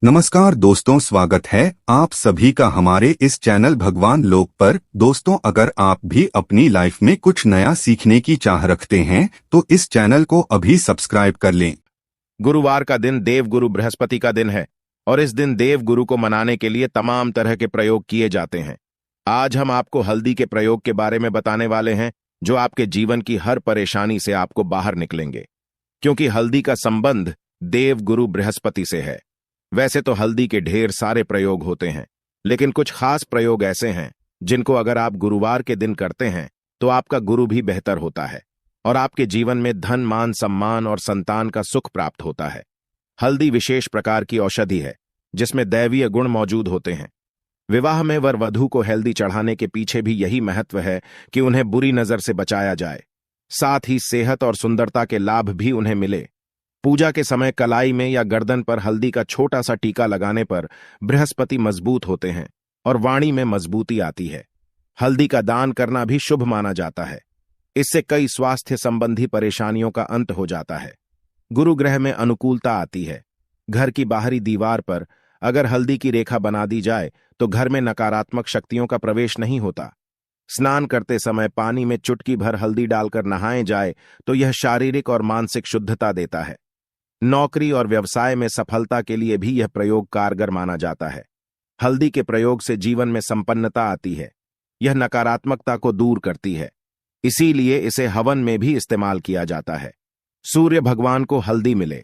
नमस्कार दोस्तों, स्वागत है आप सभी का हमारे इस चैनल भगवान लोक पर। दोस्तों, अगर आप भी अपनी लाइफ में कुछ नया सीखने की चाह रखते हैं तो इस चैनल को अभी सब्सक्राइब कर लें। गुरुवार का दिन देव गुरु बृहस्पति का दिन है और इस दिन देव गुरु को मनाने के लिए तमाम तरह के प्रयोग किए जाते हैं। आज हम आपको हल्दी के प्रयोग के बारे में बताने वाले हैं जो आपके जीवन की हर परेशानी से आपको बाहर निकलेंगे, क्योंकि हल्दी का संबंध देव गुरु बृहस्पति से है। वैसे तो हल्दी के ढेर सारे प्रयोग होते हैं, लेकिन कुछ खास प्रयोग ऐसे हैं जिनको अगर आप गुरुवार के दिन करते हैं तो आपका गुरु भी बेहतर होता है और आपके जीवन में धन, मान, सम्मान और संतान का सुख प्राप्त होता है। हल्दी विशेष प्रकार की औषधि है जिसमें दैवीय गुण मौजूद होते हैं। विवाह में वर वधू को हल्दी चढ़ाने के पीछे भी यही महत्व है कि उन्हें बुरी नजर से बचाया जाए, साथ ही सेहत और सुंदरता के लाभ भी उन्हें मिले। पूजा के समय कलाई में या गर्दन पर हल्दी का छोटा सा टीका लगाने पर बृहस्पति मजबूत होते हैं और वाणी में मजबूती आती है। हल्दी का दान करना भी शुभ माना जाता है। इससे कई स्वास्थ्य संबंधी परेशानियों का अंत हो जाता है। गुरु ग्रह में अनुकूलता आती है। घर की बाहरी दीवार पर अगर हल्दी की रेखा बना दी जाए तो घर में नकारात्मक शक्तियों का प्रवेश नहीं होता। स्नान करते समय पानी में चुटकी भर हल्दी डालकर नहाए जाए तो यह शारीरिक और मानसिक शुद्धता देता है। नौकरी और व्यवसाय में सफलता के लिए भी यह प्रयोग कारगर माना जाता है। हल्दी के प्रयोग से जीवन में संपन्नता आती है। यह नकारात्मकता को दूर करती है, इसीलिए इसे हवन में भी इस्तेमाल किया जाता है। सूर्य भगवान को हल्दी मिले,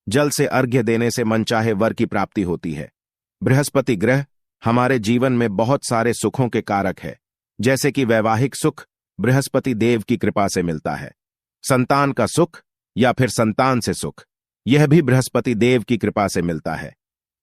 जल से अर्घ्य देने से मनचाहे वर की प्राप्ति होती है। बृहस्पति ग्रह हमारे जीवन में बहुत सारे सुखों के कारक है, जैसे कि वैवाहिक सुख बृहस्पति देव की कृपा से मिलता है। संतान का सुख या फिर संतान से सुख, यह भी बृहस्पति देव की कृपा से मिलता है।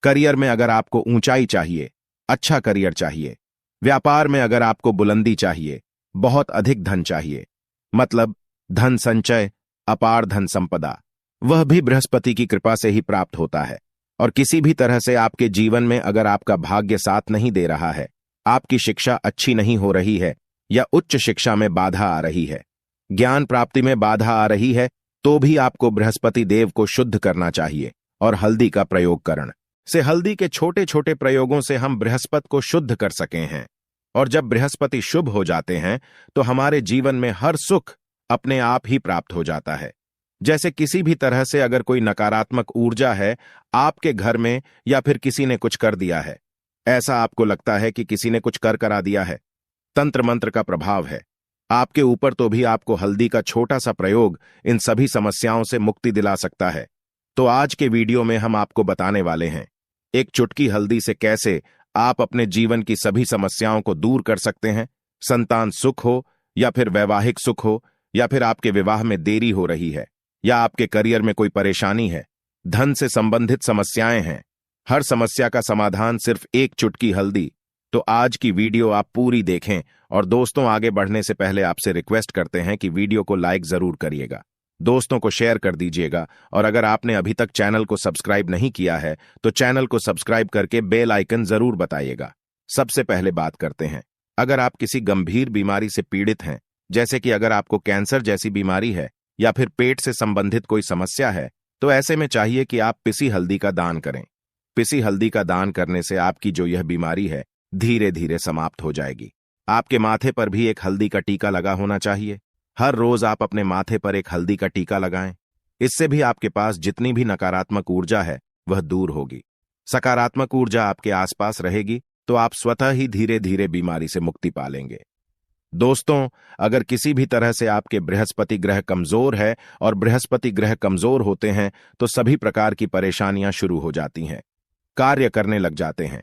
करियर में अगर आपको ऊंचाई चाहिए, अच्छा करियर चाहिए, व्यापार में अगर आपको बुलंदी चाहिए, बहुत अधिक धन चाहिए, मतलब धन संचय, अपार धन संपदा, वह भी बृहस्पति की कृपा से ही प्राप्त होता है। और किसी भी तरह से आपके जीवन में अगर आपका भाग्य साथ नहीं दे रहा है, आपकी शिक्षा अच्छी नहीं हो रही है या उच्च शिक्षा में बाधा आ रही है, ज्ञान प्राप्ति में बाधा आ रही है, तो भी आपको बृहस्पति देव को शुद्ध करना चाहिए और हल्दी का प्रयोग करण से हल्दी के छोटे छोटे प्रयोगों से हम बृहस्पति को शुद्ध कर सके हैं। और जब बृहस्पति शुभ हो जाते हैं तो हमारे जीवन में हर सुख अपने आप ही प्राप्त हो जाता है। जैसे किसी भी तरह से अगर कोई नकारात्मक ऊर्जा है आपके घर में या फिर किसी ने कुछ कर दिया है, ऐसा आपको लगता है कि किसी ने कुछ कर करा दिया है, तंत्र मंत्र का प्रभाव है आपके ऊपर, तो भी आपको हल्दी का छोटा सा प्रयोग इन सभी समस्याओं से मुक्ति दिला सकता है। तो आज के वीडियो में हम आपको बताने वाले हैं एक चुटकी हल्दी से कैसे आप अपने जीवन की सभी समस्याओं को दूर कर सकते हैं। संतान सुख हो या फिर वैवाहिक सुख हो या फिर आपके विवाह में देरी हो रही है या आपके करियर में कोई परेशानी है, धन से संबंधित समस्याएं हैं, हर समस्या का समाधान सिर्फ एक चुटकी हल्दी। तो आज की वीडियो आप पूरी देखें। और दोस्तों, आगे बढ़ने से पहले आपसे रिक्वेस्ट करते हैं कि वीडियो को लाइक जरूर करिएगा, दोस्तों को शेयर कर दीजिएगा और अगर आपने अभी तक चैनल को सब्सक्राइब नहीं किया है तो चैनल को सब्सक्राइब करके बेल आइकन जरूर बताइएगा। सबसे पहले बात करते हैं, अगर आप किसी गंभीर बीमारी से पीड़ित हैं, जैसे कि अगर आपको कैंसर जैसी बीमारी है या फिर पेट से संबंधित कोई समस्या है, तो ऐसे में चाहिए कि आप पिसी हल्दी का दान करें। पिसी हल्दी का दान करने से आपकी जो यह बीमारी है धीरे धीरे समाप्त हो जाएगी। आपके माथे पर भी एक हल्दी का टीका लगा होना चाहिए। हर रोज आप अपने माथे पर एक हल्दी का टीका लगाएं। इससे भी आपके पास जितनी भी नकारात्मक ऊर्जा है वह दूर होगी, सकारात्मक ऊर्जा आपके आसपास रहेगी, तो आप स्वतः ही धीरे धीरे बीमारी से मुक्ति पालेंगे। दोस्तों, अगर किसी भी तरह से आपके बृहस्पति ग्रह कमजोर है और बृहस्पति ग्रह कमजोर होते हैं तो सभी प्रकार की परेशानियां शुरू हो जाती हैं, कार्य करने लग जाते हैं,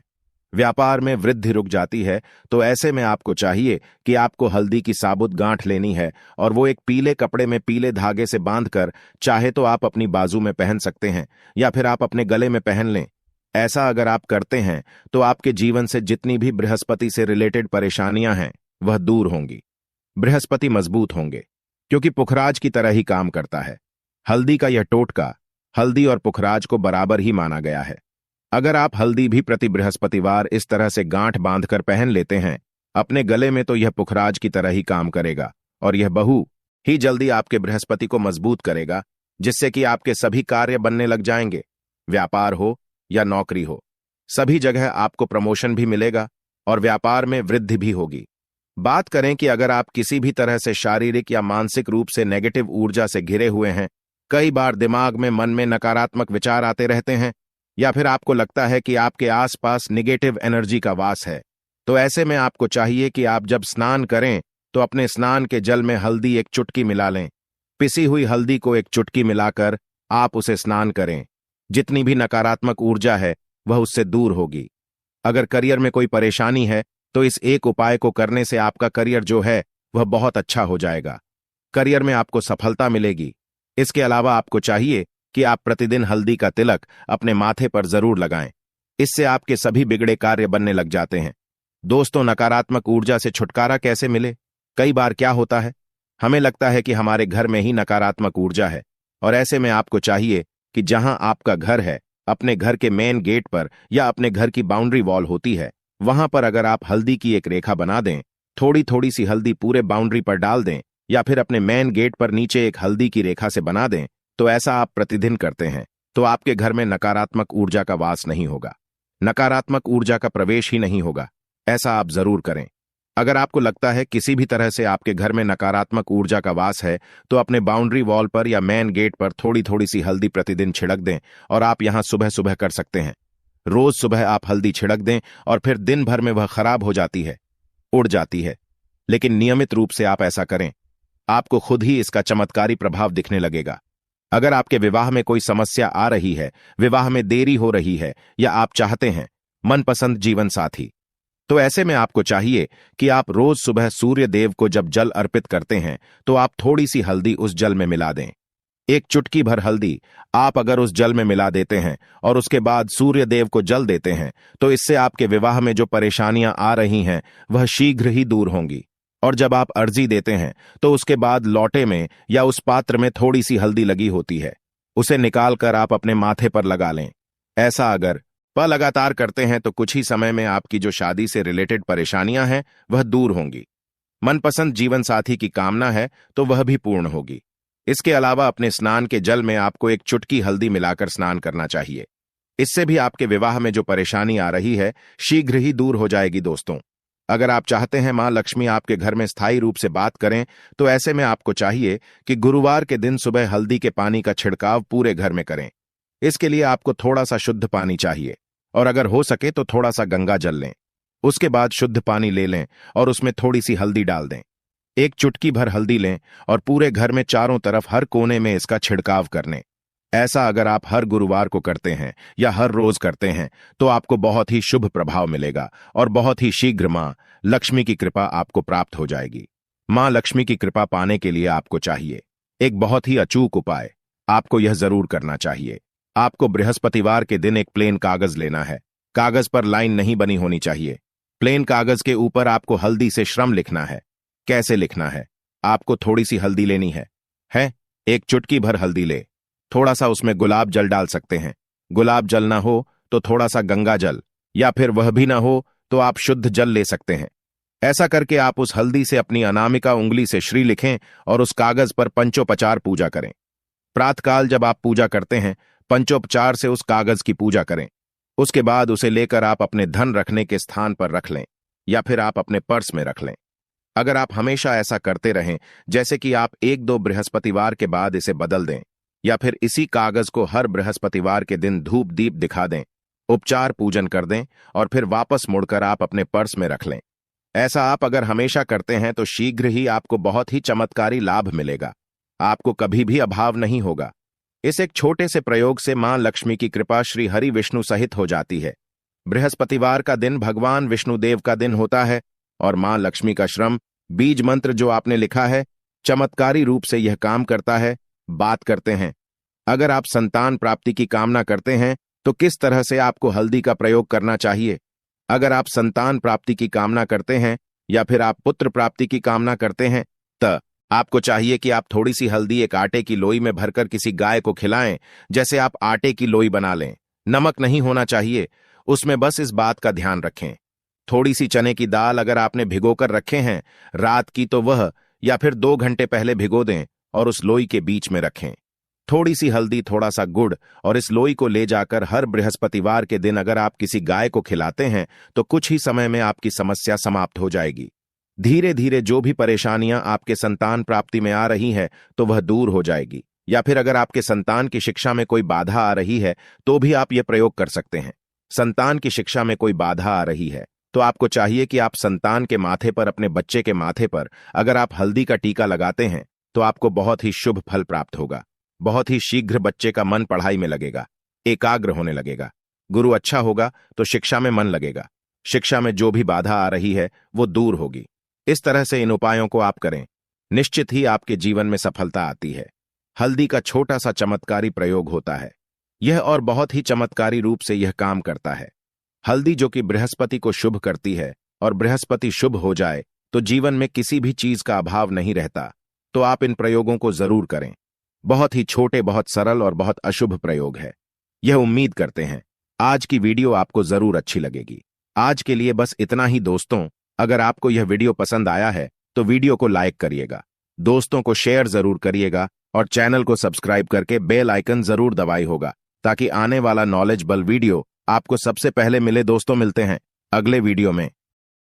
व्यापार में वृद्धि रुक जाती है। तो ऐसे में आपको चाहिए कि आपको हल्दी की साबुत गांठ लेनी है और वो एक पीले कपड़े में पीले धागे से बांधकर, चाहे तो आप अपनी बाजू में पहन सकते हैं या फिर आप अपने गले में पहन लें। ऐसा अगर आप करते हैं तो आपके जीवन से जितनी भी बृहस्पति से रिलेटेड परेशानियां हैं वह दूर होंगी। बृहस्पति मजबूत होंगे क्योंकि पुखराज की तरह ही काम करता है। हल्दी का यह टोटका हल्दी और पुखराज को बराबर ही माना गया है। अगर आप हल्दी भी प्रति बृहस्पतिवार इस तरह से गांठ बांधकर पहन लेते हैं अपने गले में, तो यह पुखराज की तरह ही काम करेगा और यह बहु ही जल्दी आपके बृहस्पति को मजबूत करेगा, जिससे कि आपके सभी कार्य बनने लग जाएंगे। व्यापार हो या नौकरी हो, सभी जगह आपको प्रमोशन भी मिलेगा और व्यापार में वृद्धि भी होगी। बात करें कि अगर आप किसी भी तरह से शारीरिक या मानसिक रूप से नेगेटिव ऊर्जा से घिरे हुए हैं, कई बार दिमाग में मन में नकारात्मक विचार आते रहते हैं, या फिर आपको लगता है कि आपके आसपास निगेटिव एनर्जी का वास है, तो ऐसे में आपको चाहिए कि आप जब स्नान करें तो अपने स्नान के जल में हल्दी एक चुटकी मिला लें। पिसी हुई हल्दी को एक चुटकी मिलाकर आप उसे स्नान करें। जितनी भी नकारात्मक ऊर्जा है वह उससे दूर होगी। अगर करियर में कोई परेशानी है तो इस एक उपाय को करने से आपका करियर जो है वह बहुत अच्छा हो जाएगा। करियर में आपको सफलता मिलेगी। इसके अलावा आपको चाहिए कि आप प्रतिदिन हल्दी का तिलक अपने माथे पर जरूर लगाएं। इससे आपके सभी बिगड़े कार्य बनने लग जाते हैं। दोस्तों, नकारात्मक ऊर्जा से छुटकारा कैसे मिले? कई बार क्या होता है, हमें लगता है कि हमारे घर में ही नकारात्मक ऊर्जा है, और ऐसे में आपको चाहिए कि जहां आपका घर है, अपने घर के मेन गेट पर या अपने घर की बाउंड्री वॉल होती है, वहां पर अगर आप हल्दी की एक रेखा बना दें, थोड़ी थोड़ी सी हल्दी पूरे बाउंड्री पर डाल दें, या फिर अपने मेन गेट पर नीचे एक हल्दी की रेखा से बना दें, तो ऐसा आप प्रतिदिन करते हैं तो आपके घर में नकारात्मक ऊर्जा का वास नहीं होगा, नकारात्मक ऊर्जा का प्रवेश ही नहीं होगा। ऐसा आप जरूर करें। अगर आपको लगता है किसी भी तरह से आपके घर में नकारात्मक ऊर्जा का वास है, तो अपने बाउंड्री वॉल पर या मेन गेट पर थोड़ी थोड़ी सी हल्दी प्रतिदिन छिड़क दें, और आप यहां सुबह सुबह कर सकते हैं। रोज सुबह आप हल्दी छिड़क दें और फिर दिन भर में वह खराब हो जाती है, उड़ जाती है। लेकिन नियमित रूप से आप ऐसा करें, आपको खुद ही इसका चमत्कारी प्रभाव दिखने लगेगा। अगर आपके विवाह में कोई समस्या आ रही है, विवाह में देरी हो रही है, या आप चाहते हैं मनपसंद जीवन साथी, तो ऐसे में आपको चाहिए कि आप रोज सुबह सूर्य देव को जब जल अर्पित करते हैं तो आप थोड़ी सी हल्दी उस जल में मिला दें। एक चुटकी भर हल्दी आप अगर उस जल में मिला देते हैं और उसके बाद सूर्य देव को जल देते हैं, तो इससे आपके विवाह में जो परेशानियां आ रही हैं वह शीघ्र ही दूर होंगी। और जब आप अर्जी देते हैं तो उसके बाद लौटे में या उस पात्र में थोड़ी सी हल्दी लगी होती है, उसे निकालकर आप अपने माथे पर लगा लें। ऐसा अगर लगातार करते हैं तो कुछ ही समय में आपकी जो शादी से रिलेटेड परेशानियां हैं वह दूर होंगी। मनपसंद जीवन साथी की कामना है तो वह भी पूर्ण होगी। इसके अलावा अपने स्नान के जल में आपको एक चुटकी हल्दी मिलाकर स्नान करना चाहिए। इससे भी आपके विवाह में जो परेशानी आ रही है शीघ्र ही दूर हो जाएगी। दोस्तों, अगर आप चाहते हैं मां लक्ष्मी आपके घर में स्थायी रूप से बात करें, तो ऐसे में आपको चाहिए कि गुरुवार के दिन सुबह हल्दी के पानी का छिड़काव पूरे घर में करें। इसके लिए आपको थोड़ा सा शुद्ध पानी चाहिए, और अगर हो सके तो थोड़ा सा गंगा जल लें। उसके बाद शुद्ध पानी ले लें और उसमें थोड़ी सी हल्दी डाल दें। एक चुटकी भर हल्दी लें और पूरे घर में चारों तरफ हर कोने में इसका छिड़काव कर लें। ऐसा अगर आप हर गुरुवार को करते हैं या हर रोज करते हैं तो आपको बहुत ही शुभ प्रभाव मिलेगा और बहुत ही शीघ्र मां लक्ष्मी की कृपा आपको प्राप्त हो जाएगी। मां लक्ष्मी की कृपा पाने के लिए आपको चाहिए एक बहुत ही अचूक उपाय। आपको यह जरूर करना चाहिए। आपको बृहस्पतिवार के दिन एक प्लेन कागज लेना है। कागज पर लाइन नहीं बनी होनी चाहिए। प्लेन कागज के ऊपर आपको हल्दी से श्रम लिखना है। कैसे लिखना है? आपको थोड़ी सी हल्दी लेनी है? एक चुटकी भर हल्दी ले, थोड़ा सा उसमें गुलाब जल डाल सकते हैं। गुलाब जल ना हो तो थोड़ा सा गंगा जल, या फिर वह भी ना हो तो आप शुद्ध जल ले सकते हैं। ऐसा करके आप उस हल्दी से अपनी अनामिका उंगली से श्री लिखें और उस कागज पर पंचोपचार पूजा करें। प्रातःकाल जब आप पूजा करते हैं, पंचोपचार से उस कागज की पूजा करें। उसके बाद उसे लेकर आप अपने धन रखने के स्थान पर रख लें, या फिर आप अपने पर्स में रख लें। अगर आप हमेशा ऐसा करते रहें, जैसे कि आप 1-2 बृहस्पतिवार के बाद इसे बदल दें, या फिर इसी कागज को हर बृहस्पतिवार के दिन धूप दीप दिखा दें, उपचार पूजन कर दें और फिर वापस मुड़कर आप अपने पर्स में रख लें। ऐसा आप अगर हमेशा करते हैं तो शीघ्र ही आपको बहुत ही चमत्कारी लाभ मिलेगा। आपको कभी भी अभाव नहीं होगा। इस एक छोटे से प्रयोग से मां लक्ष्मी की कृपा श्री हरि विष्णु सहित हो जाती है। बृहस्पतिवार का दिन भगवान विष्णुदेव का दिन होता है और मां लक्ष्मी का श्रम बीज मंत्र जो आपने लिखा है चमत्कारी रूप से यह काम करता है। बात करते हैं, अगर आप संतान प्राप्ति की कामना करते हैं तो किस तरह से आपको हल्दी का प्रयोग करना चाहिए। अगर आप संतान प्राप्ति की कामना करते हैं या फिर आप पुत्र प्राप्ति की कामना करते हैं, तो आपको चाहिए कि आप थोड़ी सी हल्दी एक आटे की लोई में भरकर किसी गाय को खिलाएं। जैसे आप आटे की लोई बना लें, नमक नहीं होना चाहिए उसमें, बस इस बात का ध्यान रखें। थोड़ी सी चने की दाल अगर आपने भिगोकर रखे हैं रात की, तो वह या फिर 2 घंटे पहले भिगो दें और उस लोई के बीच में रखें। थोड़ी सी हल्दी, थोड़ा सा गुड़ और इस लोई को ले जाकर हर बृहस्पतिवार के दिन अगर आप किसी गाय को खिलाते हैं तो कुछ ही समय में आपकी समस्या समाप्त हो जाएगी। धीरे धीरे जो भी परेशानियां आपके संतान प्राप्ति में आ रही है तो वह दूर हो जाएगी। या फिर अगर आपके संतान की शिक्षा में कोई बाधा आ रही है तो भी आप यह प्रयोग कर सकते हैं। संतान की शिक्षा में कोई बाधा आ रही है तो आपको चाहिए कि आप संतान के माथे पर, अपने बच्चे के माथे पर अगर आप हल्दी का टीका लगाते हैं तो आपको बहुत ही शुभ फल प्राप्त होगा। बहुत ही शीघ्र बच्चे का मन पढ़ाई में लगेगा, एकाग्र होने लगेगा। गुरु अच्छा होगा तो शिक्षा में मन लगेगा। शिक्षा में जो भी बाधा आ रही है वो दूर होगी। इस तरह से इन उपायों को आप करें, निश्चित ही आपके जीवन में सफलता आती है। हल्दी का छोटा सा चमत्कारी प्रयोग होता है यह, और बहुत ही चमत्कारी रूप से यह काम करता है। हल्दी जो कि बृहस्पति को शुभ करती है, और बृहस्पति शुभ हो जाए तो जीवन में किसी भी चीज का अभाव नहीं रहता। तो आप इन प्रयोगों को जरूर करें। बहुत ही छोटे, बहुत सरल और बहुत अशुभ प्रयोग है। यह उम्मीद करते हैं आज की वीडियो आपको जरूर अच्छी लगेगी। आज के लिए बस इतना ही दोस्तों। अगर आपको यह वीडियो पसंद आया है तो वीडियो को लाइक करिएगा, दोस्तों को शेयर जरूर करिएगा और चैनल को सब्सक्राइब करके बेल आइकन जरूर दबाई होगा ताकि आने वाला नॉलेजेबल वीडियो आपको सबसे पहले मिले। दोस्तों, मिलते हैं अगले वीडियो में।